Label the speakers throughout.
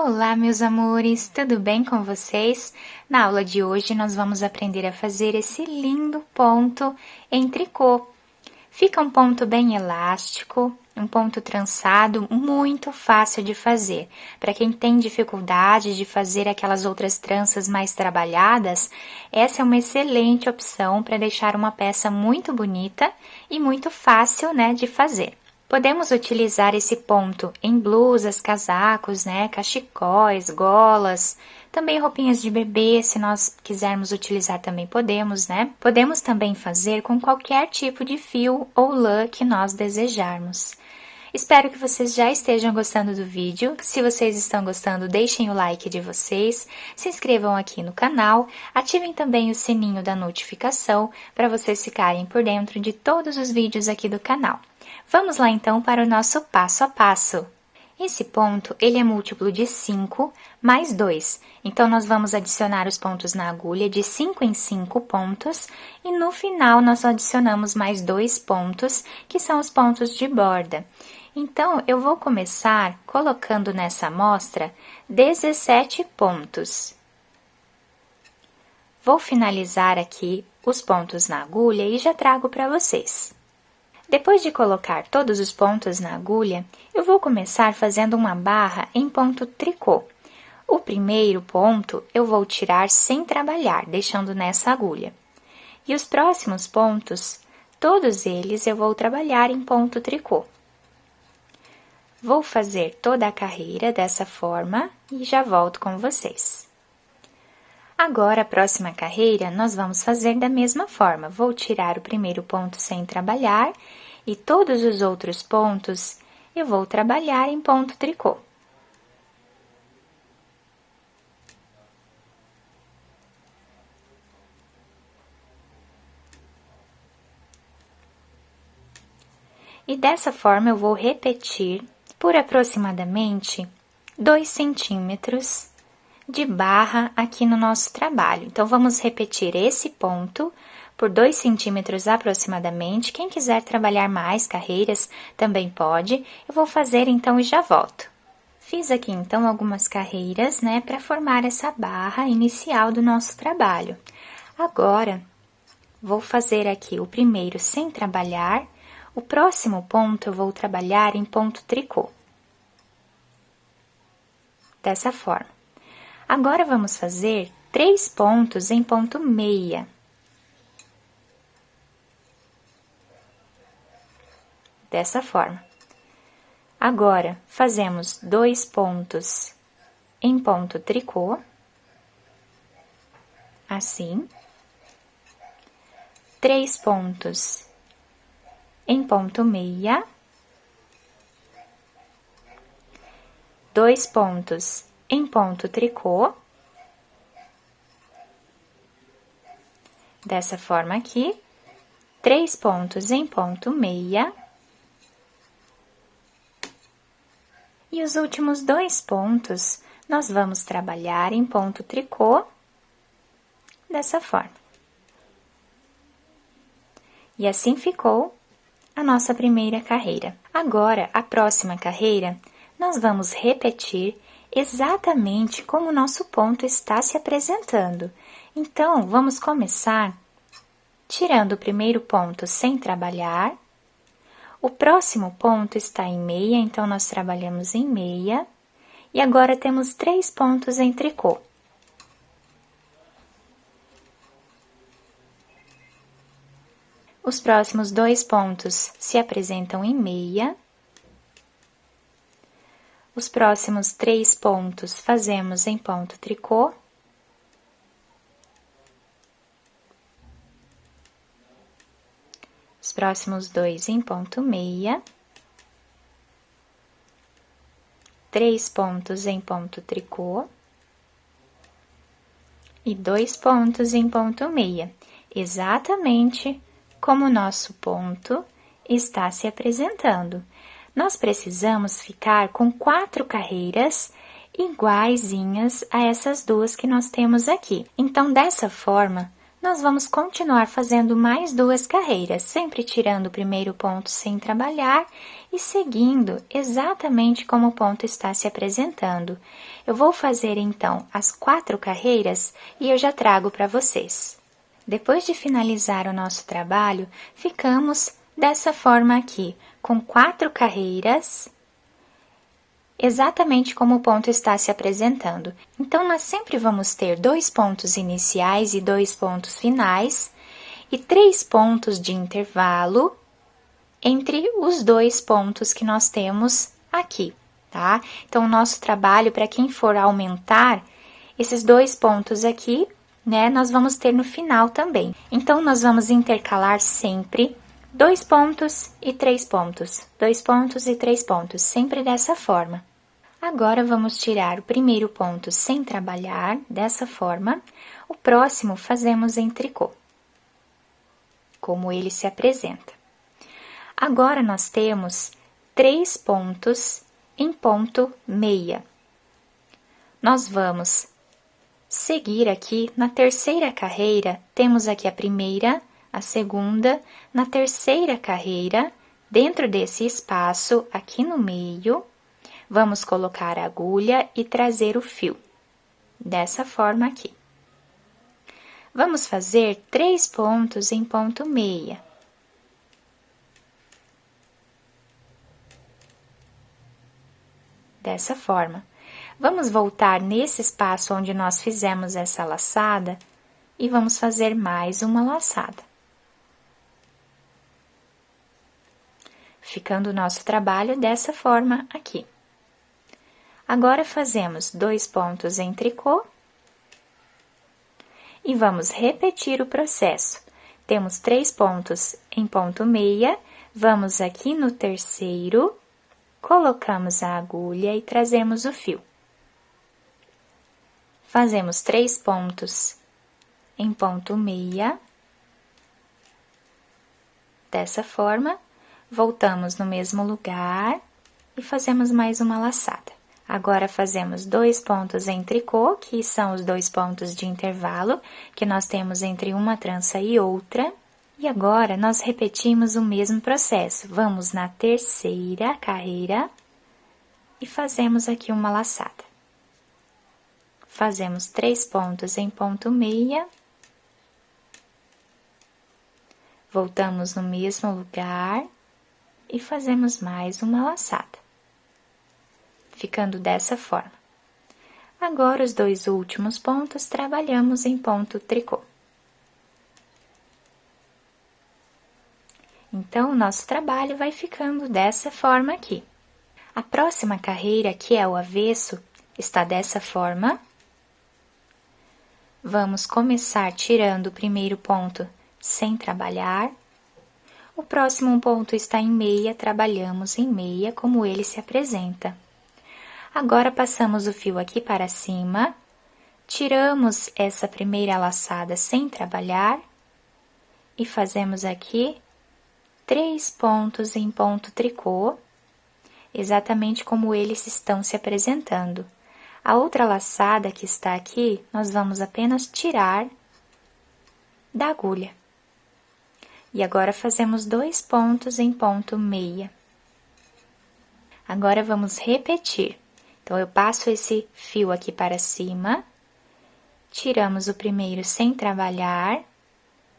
Speaker 1: Olá, meus amores, tudo bem com vocês? Na aula de hoje, nós vamos aprender a fazer esse lindo ponto em tricô. Fica um ponto bem elástico, um ponto trançado, muito fácil de fazer. Para quem tem dificuldade de fazer aquelas outras tranças mais trabalhadas, essa é uma excelente opção para deixar uma peça muito bonita e muito fácil, né, de fazer. Podemos utilizar esse ponto em blusas, casacos, né, cachecóis, golas, também roupinhas de bebê, se nós quisermos utilizar também podemos, né? Podemos também fazer com qualquer tipo de fio ou lã que nós desejarmos. Espero que vocês já estejam gostando do vídeo. Se vocês estão gostando, deixem o like de vocês, se inscrevam aqui no canal, ativem também o sininho da notificação para vocês ficarem por dentro de todos os vídeos aqui do canal. Vamos lá então para o nosso passo a passo. Esse ponto, ele é múltiplo de 5 mais 2, então nós vamos adicionar os pontos na agulha de 5 em 5 pontos e no final nós adicionamos mais 2 pontos, que são os pontos de borda. Então, eu vou começar colocando nessa amostra 17 pontos. Vou finalizar aqui os pontos na agulha e já trago para vocês. Depois de colocar todos os pontos na agulha, eu vou começar fazendo uma barra em ponto tricô. O primeiro ponto eu vou tirar sem trabalhar, deixando nessa agulha. E os próximos pontos, todos eles eu vou trabalhar em ponto tricô. Vou fazer toda a carreira dessa forma e já volto com vocês. Agora, a próxima carreira, nós vamos fazer da mesma forma. Vou tirar o primeiro ponto sem trabalhar e todos os outros pontos eu vou trabalhar em ponto tricô. E dessa forma, eu vou repetir por aproximadamente 2 centímetros de barra aqui no nosso trabalho. Então, vamos repetir esse ponto por 2 centímetros aproximadamente. Quem quiser trabalhar mais carreiras também pode. Eu vou fazer então e já volto. Fiz aqui então algumas carreiras, né, para formar essa barra inicial do nosso trabalho. Agora, vou fazer aqui o primeiro sem trabalhar. O próximo ponto eu vou trabalhar em ponto tricô. Dessa forma. Agora, vamos fazer 3 pontos em ponto meia. Dessa forma. Agora, fazemos 2 pontos em ponto tricô. Assim. 3 pontos em ponto meia. 2 pontos em ponto tricô, dessa forma aqui, 3 pontos em ponto meia, e os últimos 2 pontos, nós vamos trabalhar em ponto tricô, dessa forma. E assim ficou a nossa primeira carreira. Agora, a próxima carreira, nós vamos repetir exatamente como o nosso ponto está se apresentando. Então, vamos começar tirando o primeiro ponto sem trabalhar. O próximo ponto está em meia, então nós trabalhamos em meia. E agora temos 3 pontos em tricô. Os próximos 2 pontos se apresentam em meia. Os próximos 3 pontos fazemos em ponto tricô. Os próximos 2 em ponto meia. 3 pontos em ponto tricô. E 2 pontos em ponto meia. Exatamente como o nosso ponto está se apresentando. Nós precisamos ficar com 4 carreiras iguaizinhas a essas 2 que nós temos aqui. Então, dessa forma, Nós vamos continuar fazendo mais 2 carreiras, sempre tirando o primeiro ponto sem trabalhar e seguindo exatamente como o ponto está se apresentando. Eu vou fazer então as 4 carreiras e eu já trago para vocês. Depois de finalizar o nosso trabalho, ficamos dessa forma aqui, com 4 carreiras, exatamente como o ponto está se apresentando. Então, nós sempre vamos ter 2 pontos iniciais e 2 pontos finais, e 3 pontos de intervalo entre os 2 pontos que nós temos aqui, tá? Então, o nosso trabalho, para quem for aumentar, esses 2 pontos aqui, né, nós vamos ter no final também. Então, nós vamos intercalar sempre 2 pontos e 3 pontos, 2 pontos e 3 pontos, sempre dessa forma. Agora, vamos tirar o primeiro ponto sem trabalhar, dessa forma. O próximo fazemos em tricô, como ele se apresenta. Agora, nós temos 3 pontos em ponto meia. Nós vamos seguir aqui na terceira carreira, temos aqui a primeira, a segunda, na terceira carreira, dentro desse espaço aqui no meio, vamos colocar a agulha e trazer o fio, dessa forma aqui. Vamos fazer 3 pontos em ponto meia. Dessa forma. Vamos voltar nesse espaço onde nós fizemos essa laçada e vamos fazer mais uma laçada. Ficando o nosso trabalho dessa forma aqui. Agora, fazemos 2 pontos em tricô e vamos repetir o processo. Temos 3 pontos em ponto meia, vamos aqui no terceiro, colocamos a agulha e trazemos o fio. Fazemos 3 pontos em ponto meia, dessa forma, voltamos no mesmo lugar e fazemos mais uma laçada. Agora, fazemos 2 pontos em tricô, que são os 2 pontos de intervalo que nós temos entre uma trança e outra. E agora, nós repetimos o mesmo processo. Vamos na terceira carreira e fazemos aqui uma laçada. Fazemos 3 pontos em ponto meia. Voltamos no mesmo lugar e fazemos mais uma laçada. Ficando dessa forma. Agora, os 2 últimos pontos, trabalhamos em ponto tricô. Então, o nosso trabalho vai ficando dessa forma aqui. A próxima carreira, que é o avesso, está dessa forma. Vamos começar tirando o primeiro ponto sem trabalhar. O próximo ponto está em meia, trabalhamos em meia, como ele se apresenta. Agora, passamos o fio aqui para cima, tiramos essa primeira laçada sem trabalhar e fazemos aqui 3 pontos em ponto tricô, exatamente como eles estão se apresentando. A outra laçada que está aqui, nós vamos apenas tirar da agulha. E agora, fazemos 2 pontos em ponto meia. Agora, vamos repetir. Então, eu passo esse fio aqui para cima, tiramos o primeiro sem trabalhar,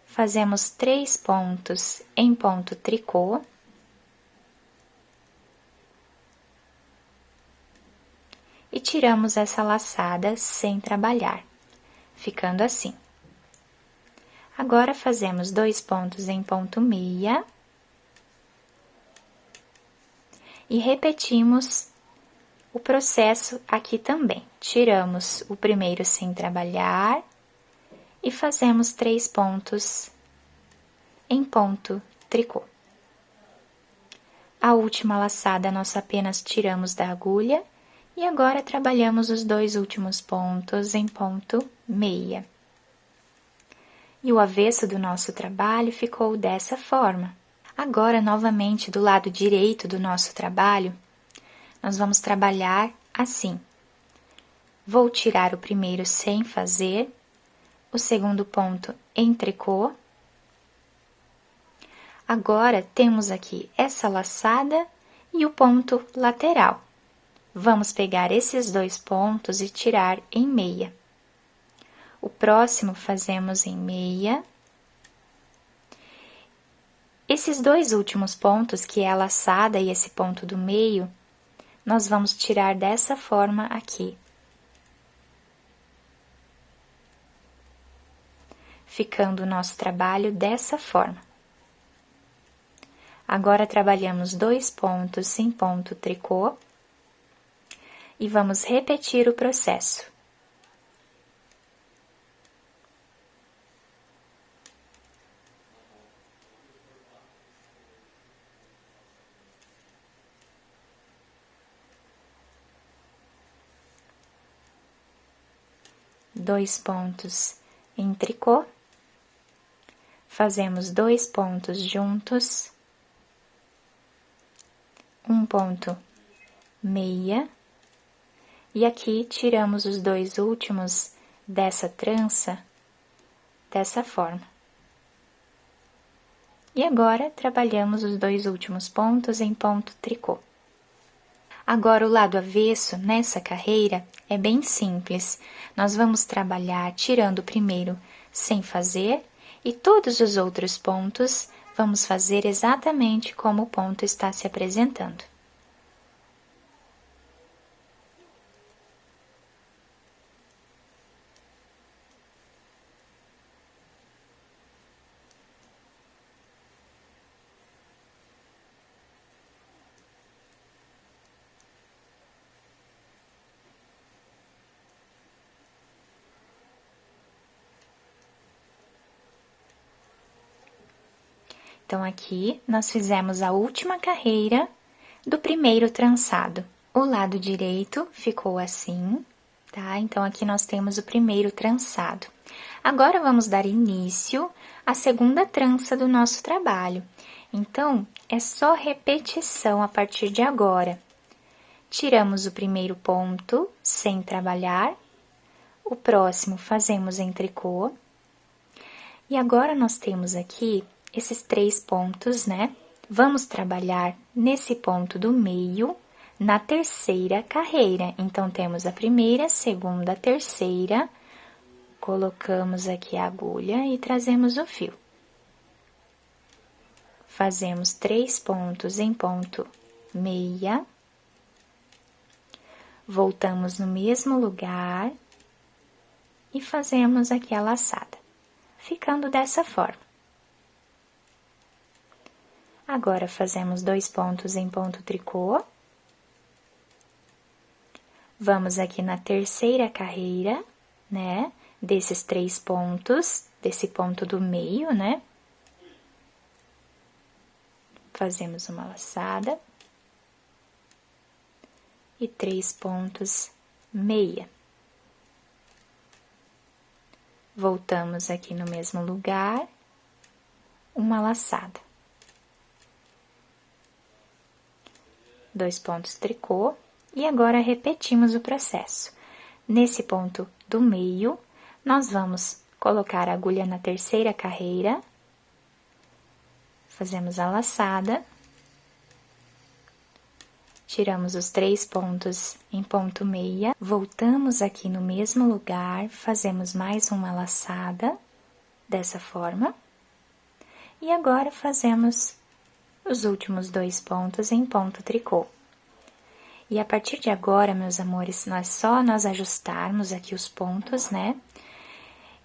Speaker 1: fazemos 3 pontos em ponto tricô. E tiramos essa laçada sem trabalhar, ficando assim. Agora, fazemos 2 pontos em ponto meia. E repetimos o processo aqui também. Tiramos o primeiro sem trabalhar e fazemos 3 pontos em ponto tricô. A última laçada nós apenas tiramos da agulha e agora trabalhamos os 2 últimos pontos em ponto meia. E o avesso do nosso trabalho ficou dessa forma. Agora, novamente, do lado direito do nosso trabalho, nós vamos trabalhar assim. Vou tirar o primeiro sem fazer, o segundo ponto em tricô. Agora, temos aqui essa laçada e o ponto lateral. Vamos pegar esses dois pontos e tirar em meia. O próximo fazemos em meia. Esses dois últimos pontos, que é a laçada e esse ponto do meio, nós vamos tirar dessa forma aqui. Ficando o nosso trabalho dessa forma. Agora, trabalhamos 2 pontos em ponto tricô e vamos repetir o processo. Dois pontos em tricô, fazemos 2 pontos juntos, um ponto meia, e aqui tiramos os dois últimos dessa trança, dessa forma. E agora, trabalhamos os dois últimos pontos em ponto tricô. Agora, o lado avesso, nessa carreira, é bem simples. Nós vamos trabalhar tirando primeiro sem fazer, e todos os outros pontos vamos fazer exatamente como o ponto está se apresentando. Então, aqui, nós fizemos a última carreira do primeiro trançado. O lado direito ficou assim, tá? Então, aqui nós temos o primeiro trançado. Agora, vamos dar início à segunda trança do nosso trabalho. Então, é só repetição a partir de agora. Tiramos o primeiro ponto sem trabalhar, o próximo fazemos em tricô. E agora, nós temos aqui esses 3 pontos, né? Vamos trabalhar nesse ponto do meio, na terceira carreira. Então, temos a primeira, segunda, terceira, colocamos aqui a agulha e trazemos o fio. Fazemos 3 pontos em ponto meia, voltamos no mesmo lugar e fazemos aqui a laçada, ficando dessa forma. Agora, fazemos 2 pontos em ponto tricô. Vamos aqui na terceira carreira, né? Desses 3 pontos, desse ponto do meio, né? Fazemos uma laçada. E 3 pontos meia. Voltamos aqui no mesmo lugar, uma laçada. 2 pontos tricô, e agora repetimos o processo. Nesse ponto do meio, nós vamos colocar a agulha na terceira carreira, fazemos a laçada, tiramos os 3 pontos em ponto meia, voltamos aqui no mesmo lugar, fazemos mais uma laçada, dessa forma, e agora fazemos os últimos 2 pontos em ponto tricô. E a partir de agora, meus amores, nós ajustarmos aqui os pontos, né?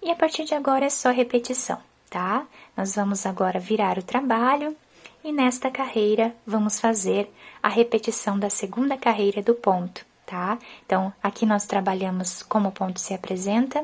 Speaker 1: E a partir de agora é só repetição, tá? Nós vamos agora virar o trabalho e nesta carreira vamos fazer a repetição da segunda carreira do ponto, tá? Então, aqui nós trabalhamos como o ponto se apresenta,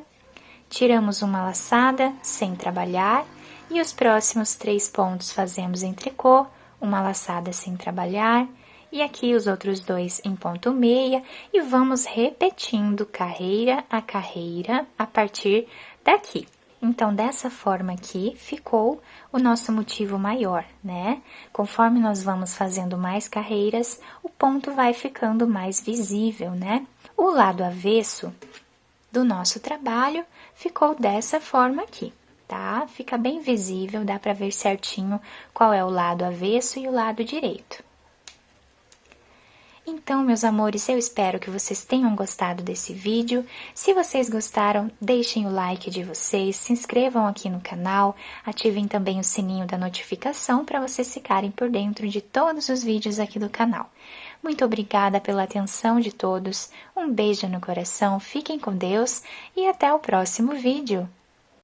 Speaker 1: tiramos uma laçada sem trabalhar e os próximos 3 pontos fazemos em tricô, uma laçada sem trabalhar, e aqui os outros 2 em ponto meia, e vamos repetindo carreira a partir daqui. Então, dessa forma aqui, ficou o nosso motivo maior, né? Conforme nós vamos fazendo mais carreiras, o ponto vai ficando mais visível, né? O lado avesso do nosso trabalho ficou dessa forma aqui. tá? Fica bem visível, dá pra ver certinho qual é o lado avesso e o lado direito. Então, meus amores, eu espero que vocês tenham gostado desse vídeo. Se vocês gostaram, deixem o like de vocês, se inscrevam aqui no canal, ativem também o sininho da notificação para vocês ficarem por dentro de todos os vídeos aqui do canal. Muito obrigada pela atenção de todos, um beijo no coração, fiquem com Deus e até o próximo vídeo.